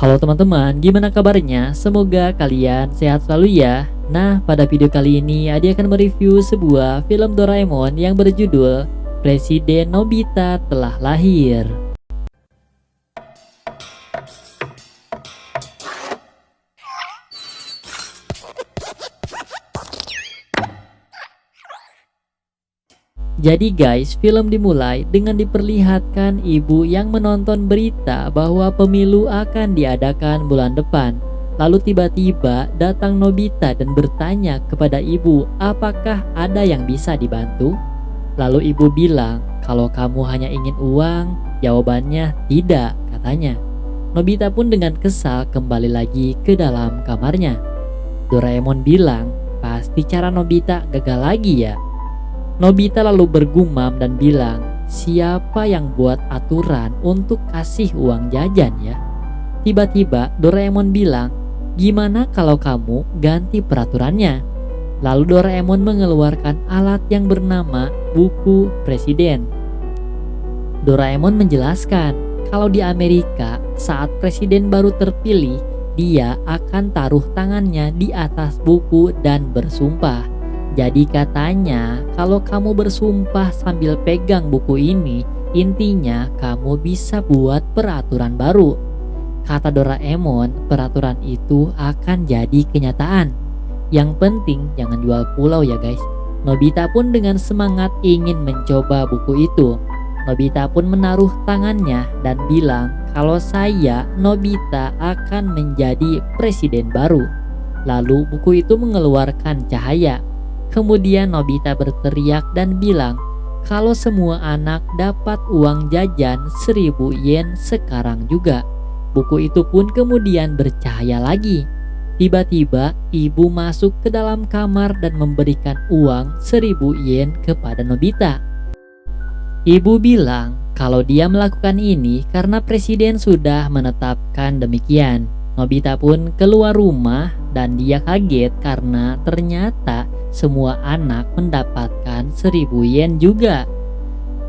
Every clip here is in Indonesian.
Halo teman-teman, gimana kabarnya? Semoga kalian sehat selalu ya. Nah, pada video kali ini Adi akan mereview sebuah film Doraemon yang berjudul Presiden Nobita Telah Lahir. Jadi guys, film dimulai dengan diperlihatkan ibu yang menonton berita bahwa pemilu akan diadakan bulan depan. Lalu tiba-tiba datang Nobita dan bertanya kepada ibu, apakah ada yang bisa dibantu? Lalu ibu bilang, kalau kamu hanya ingin uang, jawabannya tidak, katanya. Nobita pun dengan kesal kembali lagi ke dalam kamarnya. Doraemon bilang, pasti cara Nobita gagal lagi ya. Nobita lalu bergumam dan bilang, siapa yang buat aturan untuk kasih uang jajan ya? Tiba-tiba Doraemon bilang, gimana kalau kamu ganti peraturannya? Lalu Doraemon mengeluarkan alat yang bernama buku presiden. Doraemon menjelaskan, kalau di Amerika saat presiden baru terpilih, dia akan taruh tangannya di atas buku dan bersumpah. Jadi katanya, kalau kamu bersumpah sambil pegang buku ini, intinya kamu bisa buat peraturan baru. Kata Doraemon, peraturan itu akan jadi kenyataan. Yang penting jangan jual pulau ya guys. Nobita pun dengan semangat ingin mencoba buku itu. Nobita pun menaruh tangannya dan bilang, kalau saya Nobita akan menjadi presiden baru. Lalu buku itu mengeluarkan cahaya. Kemudian Nobita berteriak dan bilang, kalau semua anak dapat uang jajan 1000 yen sekarang juga. Buku itu pun kemudian bercahaya lagi. Tiba-tiba ibu masuk ke dalam kamar dan memberikan uang 1000 yen kepada Nobita. Ibu bilang kalau dia melakukan ini karena presiden sudah menetapkan demikian. Nobita pun keluar rumah dan dia kaget karena ternyata semua anak mendapatkan 1000 yen juga.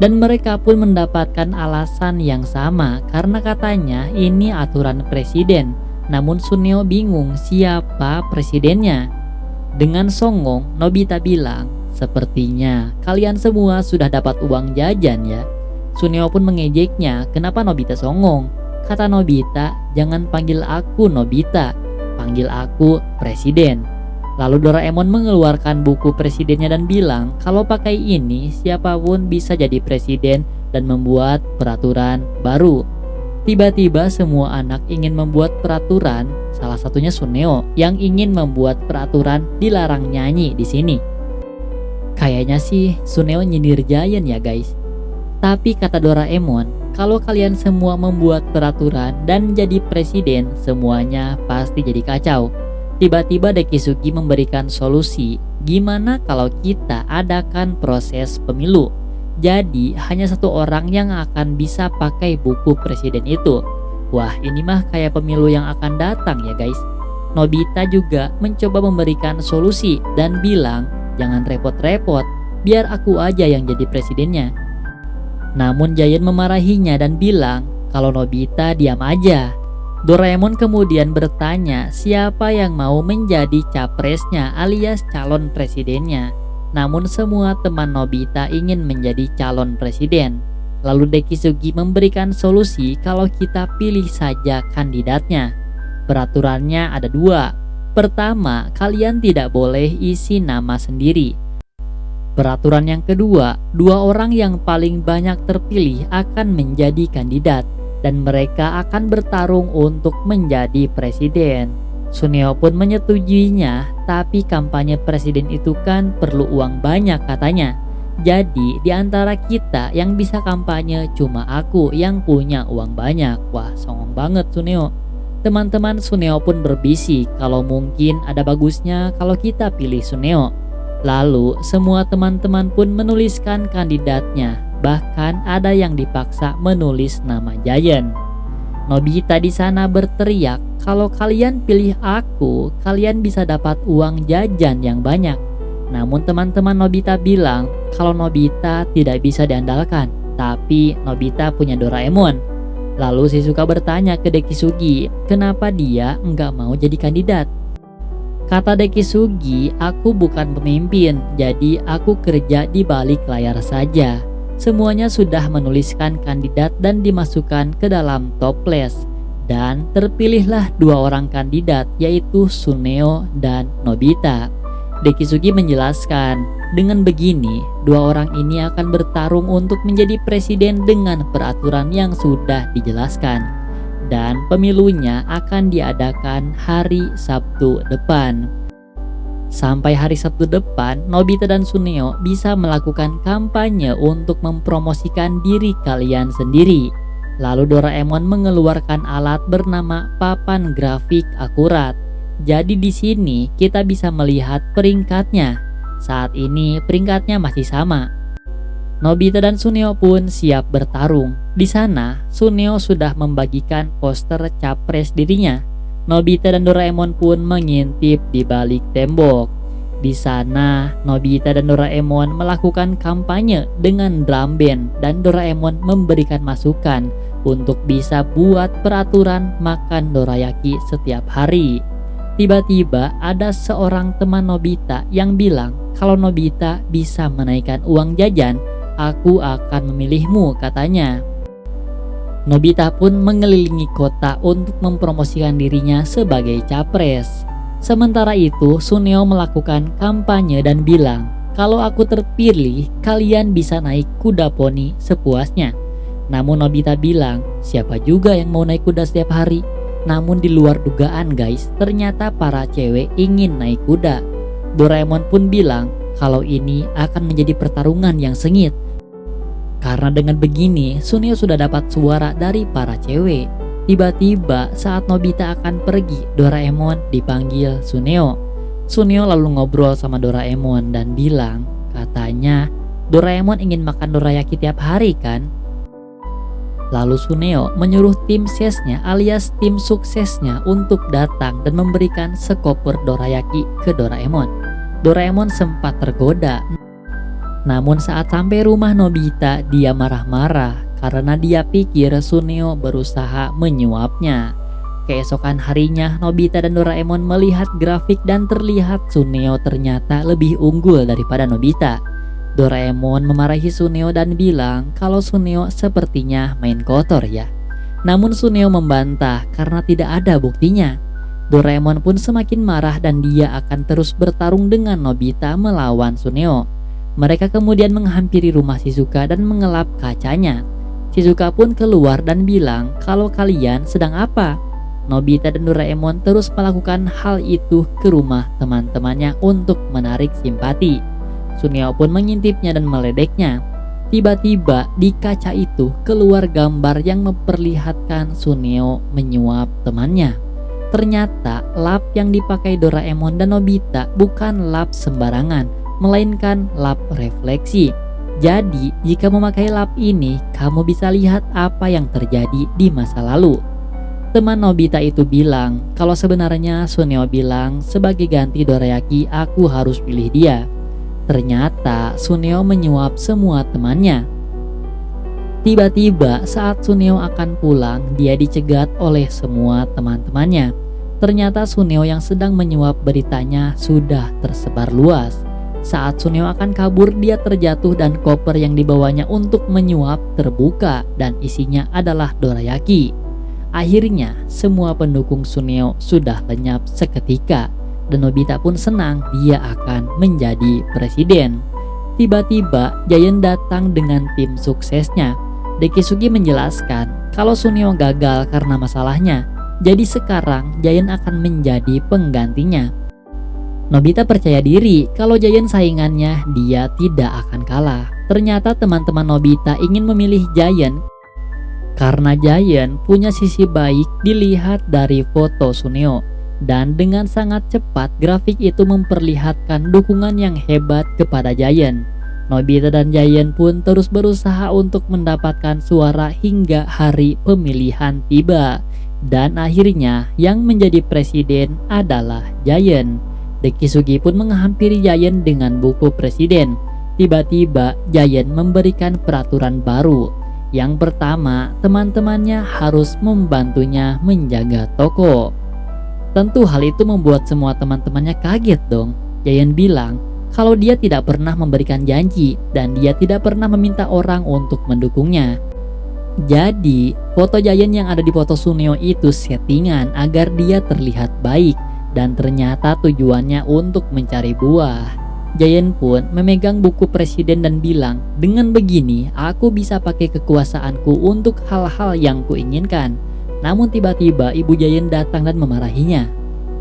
Dan mereka pun mendapatkan alasan yang sama karena katanya ini aturan presiden. Namun Suneo bingung siapa presidennya. Dengan songong Nobita bilang, sepertinya kalian semua sudah dapat uang jajan ya. Suneo pun mengejeknya, kenapa Nobita songong? Kata Nobita, jangan panggil aku Nobita, panggil aku presiden. Lalu Doraemon mengeluarkan buku presidennya dan bilang, kalau pakai ini siapapun bisa jadi presiden dan membuat peraturan baru. Tiba-tiba semua anak ingin membuat peraturan, salah satunya Suneo yang ingin membuat peraturan dilarang nyanyi di sini. Kayaknya sih Suneo nyindir Giant ya guys. Tapi kata Doraemon, kalau kalian semua membuat peraturan dan jadi presiden, semuanya pasti jadi kacau. Tiba-tiba Dekisugi memberikan solusi, gimana kalau kita adakan proses pemilu? Jadi hanya satu orang yang akan bisa pakai buku presiden itu. Wah, ini mah kayak pemilu yang akan datang ya guys. Nobita juga mencoba memberikan solusi dan bilang, jangan repot-repot, biar aku aja yang jadi presidennya. Namun Giant memarahinya dan bilang, kalau Nobita diam aja. Doraemon kemudian bertanya siapa yang mau menjadi capresnya alias calon presidennya. Namun semua teman Nobita ingin menjadi calon presiden. Lalu Dekisugi memberikan solusi kalau kita pilih saja kandidatnya. Peraturannya ada 2. Pertama, kalian tidak boleh isi nama sendiri. Peraturan yang kedua, 2 orang yang paling banyak terpilih akan menjadi kandidat dan mereka akan bertarung untuk menjadi presiden. Suneo pun menyetujuinya, tapi kampanye presiden itu kan perlu uang banyak katanya. Jadi di antara kita yang bisa kampanye cuma aku yang punya uang banyak. Wah, songong banget Suneo. Teman-teman Suneo pun berbisik kalau mungkin ada bagusnya kalau kita pilih Suneo. Lalu semua teman-teman pun menuliskan kandidatnya. Bahkan ada yang dipaksa menulis nama Giant. Nobita di sana berteriak, kalau kalian pilih aku, kalian bisa dapat uang jajan yang banyak. Namun teman-teman Nobita bilang, kalau Nobita tidak bisa diandalkan, tapi Nobita punya Doraemon. Lalu Shizuka bertanya ke Dekisugi, kenapa dia nggak mau jadi kandidat. Kata Dekisugi, aku bukan pemimpin, jadi aku kerja di balik layar saja. Semuanya sudah menuliskan kandidat dan dimasukkan ke dalam toples. Dan terpilihlah 2 orang kandidat, yaitu Suneo dan Nobita. Dekisugi menjelaskan, dengan begini 2 orang ini akan bertarung untuk menjadi presiden dengan peraturan yang sudah dijelaskan. Dan pemilunya akan diadakan hari Sabtu depan. Sampai hari Sabtu depan, Nobita dan Suneo bisa melakukan kampanye untuk mempromosikan diri kalian sendiri. Lalu Doraemon mengeluarkan alat bernama papan grafik akurat. Jadi di sini kita bisa melihat peringkatnya. Saat ini peringkatnya masih sama. Nobita dan Suneo pun siap bertarung. Di sana, Suneo sudah membagikan poster capres dirinya. Nobita dan Doraemon pun mengintip di balik tembok. Di sana, Nobita dan Doraemon melakukan kampanye dengan drum band dan Doraemon memberikan masukan untuk bisa buat peraturan makan dorayaki setiap hari. Tiba-tiba ada seorang teman Nobita yang bilang kalau Nobita bisa menaikkan uang jajan, aku akan memilihmu, katanya. Nobita pun mengelilingi kota untuk mempromosikan dirinya sebagai capres. Sementara itu, Suneo melakukan kampanye dan bilang, kalau aku terpilih, kalian bisa naik kuda poni sepuasnya. Namun Nobita bilang, siapa juga yang mau naik kuda setiap hari? Namun di luar dugaan guys, ternyata para cewek ingin naik kuda. Doraemon pun bilang, kalau ini akan menjadi pertarungan yang sengit. Karena dengan begini, Suneo sudah dapat suara dari para cewek. Tiba-tiba saat Nobita akan pergi, Doraemon dipanggil Suneo. Suneo lalu ngobrol sama Doraemon dan bilang, katanya Doraemon ingin makan dorayaki tiap hari kan? Lalu Suneo menyuruh tim sesnya alias tim suksesnya untuk datang dan memberikan sekoper dorayaki ke Doraemon. Doraemon sempat tergoda. Namun saat sampai rumah Nobita, dia marah-marah karena dia pikir Suneo berusaha menyuapnya. Keesokan harinya, Nobita dan Doraemon melihat grafik dan terlihat Suneo ternyata lebih unggul daripada Nobita. Doraemon memarahi Suneo dan bilang kalau Suneo sepertinya main kotor ya. Namun Suneo membantah karena tidak ada buktinya. Doraemon pun semakin marah dan dia akan terus bertarung dengan Nobita melawan Suneo. Mereka kemudian menghampiri rumah Shizuka dan mengelap kacanya. Shizuka pun keluar dan bilang kalau kalian sedang apa? Nobita dan Doraemon terus melakukan hal itu ke rumah teman-temannya untuk menarik simpati. Suneo pun mengintipnya dan meledeknya. Tiba-tiba di kaca itu keluar gambar yang memperlihatkan Suneo menyuap temannya. Ternyata lap yang dipakai Doraemon dan Nobita bukan lap sembarangan, melainkan lap refleksi. Jadi jika memakai lap ini, kamu bisa lihat apa yang terjadi di masa lalu. Teman Nobita itu bilang kalau sebenarnya Suneo bilang sebagai ganti dorayaki aku harus pilih dia. Ternyata Suneo menyuap semua temannya. Tiba-tiba saat Suneo akan pulang, dia dicegat oleh semua teman-temannya. Ternyata Suneo yang sedang menyuap beritanya sudah tersebar luas. Saat Suneo akan kabur, dia terjatuh dan koper yang dibawanya untuk menyuap terbuka dan isinya adalah dorayaki. Akhirnya semua pendukung Suneo sudah lenyap seketika dan Nobita pun senang dia akan menjadi presiden. Tiba-tiba Giant datang dengan tim suksesnya. Dekisugi menjelaskan kalau Suneo gagal karena masalahnya. Jadi sekarang Giant akan menjadi penggantinya. Nobita percaya diri kalau Giant saingannya dia tidak akan kalah. Ternyata teman-teman Nobita ingin memilih Giant karena Giant punya sisi baik dilihat dari foto Suneo. Dan dengan sangat cepat grafik itu memperlihatkan dukungan yang hebat kepada Giant. Nobita dan Giant pun terus berusaha untuk mendapatkan suara hingga hari pemilihan tiba. Dan akhirnya yang menjadi presiden adalah Giant. Dekisugi pun menghampiri Giant dengan buku presiden. Tiba-tiba Giant memberikan peraturan baru. Yang pertama, teman-temannya harus membantunya menjaga toko. Tentu hal itu membuat semua teman-temannya kaget dong. Giant bilang kalau dia tidak pernah memberikan janji dan dia tidak pernah meminta orang untuk mendukungnya. Jadi, foto Giant yang ada di foto Suneo itu settingan agar dia terlihat baik dan ternyata tujuannya untuk mencari buah. Giant pun memegang buku presiden dan bilang, dengan begini aku bisa pakai kekuasaanku untuk hal-hal yang kuinginkan. Namun tiba-tiba ibu Giant datang dan memarahinya.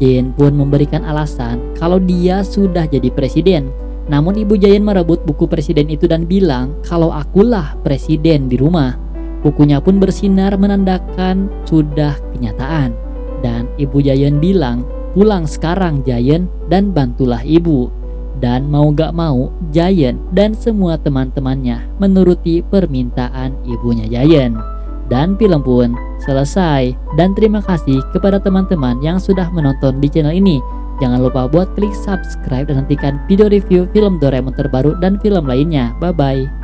Giant pun memberikan alasan kalau dia sudah jadi presiden. Namun ibu Giant merebut buku presiden itu dan bilang kalau akulah presiden di rumah. Bukunya pun bersinar menandakan sudah kenyataan. Dan ibu Giant bilang, pulang sekarang Giant dan bantulah ibu. Dan mau gak mau, Giant dan semua teman-temannya menuruti permintaan ibunya Giant. Dan film pun selesai. Dan terima kasih kepada teman-teman yang sudah menonton di channel ini. Jangan lupa buat klik subscribe dan nantikan video review film Doraemon terbaru dan film lainnya. Bye bye.